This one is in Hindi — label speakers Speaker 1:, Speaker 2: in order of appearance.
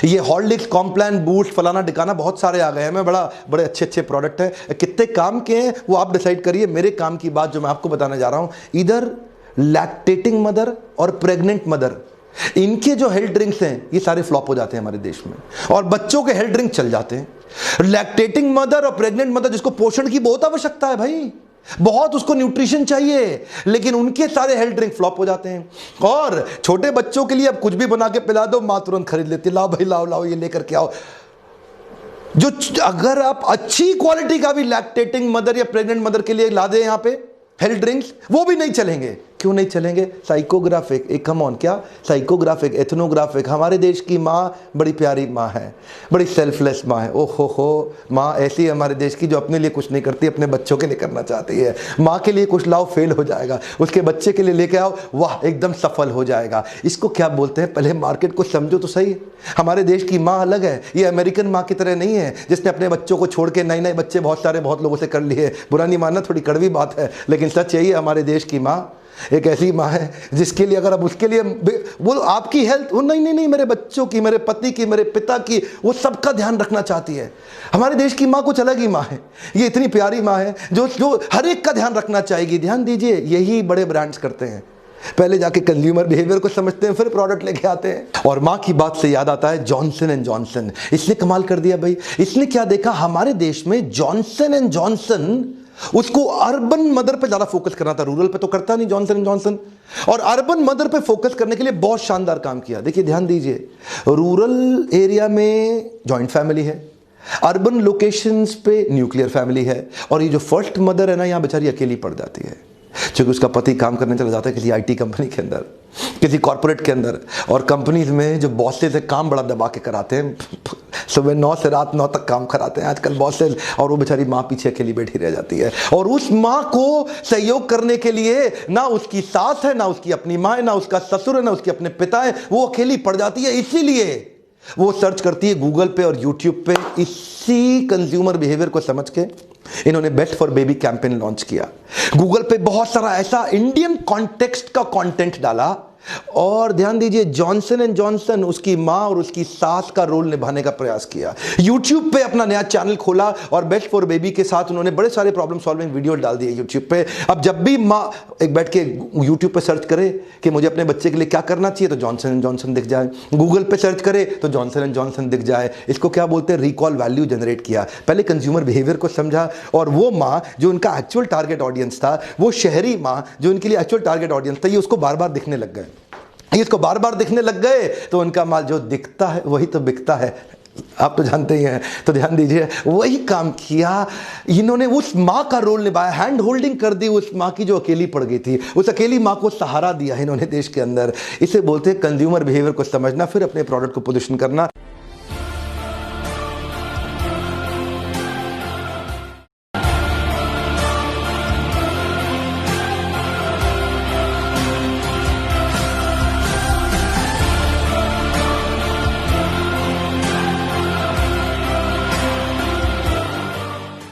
Speaker 1: ये हॉर्लिक्स, कॉम्प्लान, बूस्ट, फलाना ढिकाना बहुत सारे आ गए हैं। मैं बड़े अच्छे अच्छे प्रोडक्ट हैं, कितने काम के हैं वो आप डिसाइड करिए। मेरे काम की बात जो मैं आपको बताने जा रहा हूं, इधर लैक्टेटिंग मदर और प्रेग्नेंट मदर, इनके जो हेल्थ ड्रिंक्स हैं ये सारे फ्लॉप हो जाते हैं हमारे देश में, और बच्चों के हेल्थ ड्रिंक चल जाते हैं। लैक्टेटिंग मदर और प्रेग्नेंट मदर जिसको पोषण की बहुत आवश्यकता है भाई, बहुत उसको न्यूट्रिशन चाहिए, लेकिन उनके सारे हेल्थ ड्रिंक फ्लॉप हो जाते हैं। और छोटे बच्चों के लिए अब कुछ भी बना के पिला दो, मां तुरंत खरीद लेती, लाओ भाई लाओ लाओ ये लेकर के आओ। जो अगर आप अच्छी क्वालिटी का भी लैक्टेटिंग मदर या प्रेग्नेंट मदर के लिए ला दे यहां पे हेल्थ ड्रिंक्स, वो भी नहीं चलेंगे। क्यों नहीं चलेंगे? साइकोग्राफिक, एक कम ऑन, क्या साइकोग्राफिक, एथनोग्राफिक। हमारे देश की माँ बड़ी प्यारी माँ है, बड़ी सेल्फलेस माँ है। ओहो हो, माँ ऐसी है हमारे देश की जो अपने लिए कुछ नहीं करती, अपने बच्चों के लिए करना चाहती है। माँ के लिए कुछ लाओ फेल हो जाएगा, उसके बच्चे के लिए लेके आओ वाह एकदम सफल हो जाएगा। इसको क्या बोलते हैं? पहले मार्केट को समझो तो सही। हमारे देश की माँ अलग है, ये अमेरिकन माँ की तरह नहीं है जिसने अपने बच्चों को छोड़ के नए नए बच्चे बहुत लोगों से कर लिए। बुरा नहीं मानना, थोड़ी कड़वी बात है, लेकिन सच यही है, हमारे देश की माँ एक ऐसी माँ है जिसके लिए अगर अब उसके लिए वो आपकी हेल्थ, वो नहीं मेरे बच्चों की, मेरे पति की, मेरे पिता की, वो सबका ध्यान रखना चाहती है। हमारे देश की माँ कुछ अलग ही माँ है, ये इतनी प्यारी माँ है जो हर एक का ध्यान रखना चाहेगी। ध्यान दीजिए, यही बड़े ब्रांड्स करते हैं, पहले जाके कंज्यूमर बिहेवियर को समझते हैं, फिर प्रोडक्ट लेके आते हैं। और माँ की बात से याद आता है जॉनसन एंड जॉनसन, इसने कमाल कर दिया भाई। इसने क्या देखा, हमारे देश में जॉनसन एंड जॉनसन, उसको अर्बन मदर पे ज्यादा फोकस करना था, रूरल पे तो करता नहीं जॉनसन एंड जॉनसन, और अर्बन मदर पे फोकस करने के लिए बहुत शानदार काम किया। देखिए ध्यान दीजिए, रूरल एरिया में जॉइंट फैमिली है, अर्बन लोकेशंस पे न्यूक्लियर फैमिली है, और ये जो फर्स्ट मदर है ना, यहां बेचारी अकेली पड़ जाती है क्योंकि उसका पति काम करने चला जाता है किसी आईटी कंपनी के अंदर, किसी कॉर्पोरेट के अंदर, और कंपनीज में जो बॉसेस है काम बड़ा दबा के कराते हैं, सुबह 9 से रात 9 तक काम कराते हैं आजकल बॉसेस, और वो बेचारी माँ पीछे अकेली बैठी रह जाती है। और उस माँ को सहयोग करने के लिए ना उसकी सास है, ना उसकी अपनी माँ है, ना उसका ससुर है, ना उसके अपने पिता है, वो अकेली पड़ जाती है। इसीलिए वो सर्च करती है गूगल पे और यूट्यूब पे। इसी कंज्यूमर बिहेवियर को समझ के इन्होंने best for baby campaign launch किया। गूगल पे बहुत सारा ऐसा इंडियन कॉन्टेक्स्ट का कंटेंट डाला, और ध्यान दीजिए जॉनसन एंड जॉनसन उसकी मां और उसकी सास का रोल निभाने का प्रयास किया। यूट्यूब पे अपना नया चैनल खोला और बेस्ट फॉर बेबी के साथ उन्होंने बड़े सारे प्रॉब्लम सॉल्विंग वीडियो डाल दिए यूट्यूब पे। अब जब भी मां एक बैठ के यूट्यूब पे सर्च करे कि मुझे अपने बच्चे के लिए क्या करना चाहिए तो जॉनसन एंड जॉनसन दिख जाए, गूगल पे सर्च करे तो जॉनसन एंड जॉनसन दिख जाए। इसको क्या बोलते हैं? रिकॉल वैल्यू जनरेट किया। पहले कंज्यूमर बिहेवियर को समझा, और वो मां जो उनका एक्चुअल टारगेट ऑडियंस था, वो शहरी मां जो उनके लिए एक्चुअल टारगेट ऑडियंस था, ये उसको बार बार दिखने लग गए। इसको बार बार दिखने लग गए तो उनका माल जो दिखता है वही तो बिकता है, आप तो जानते ही हैं। तो ध्यान दीजिए, वही काम किया इन्होंने, उस माँ का रोल निभाया, हैंड होल्डिंग कर दी उस माँ की जो अकेली पड़ गई थी, उस अकेली माँ को सहारा दिया इन्होंने देश के अंदर। इसे बोलते हैं कंज्यूमर बिहेवियर को समझना, फिर अपने प्रोडक्ट को पोजीशन करना।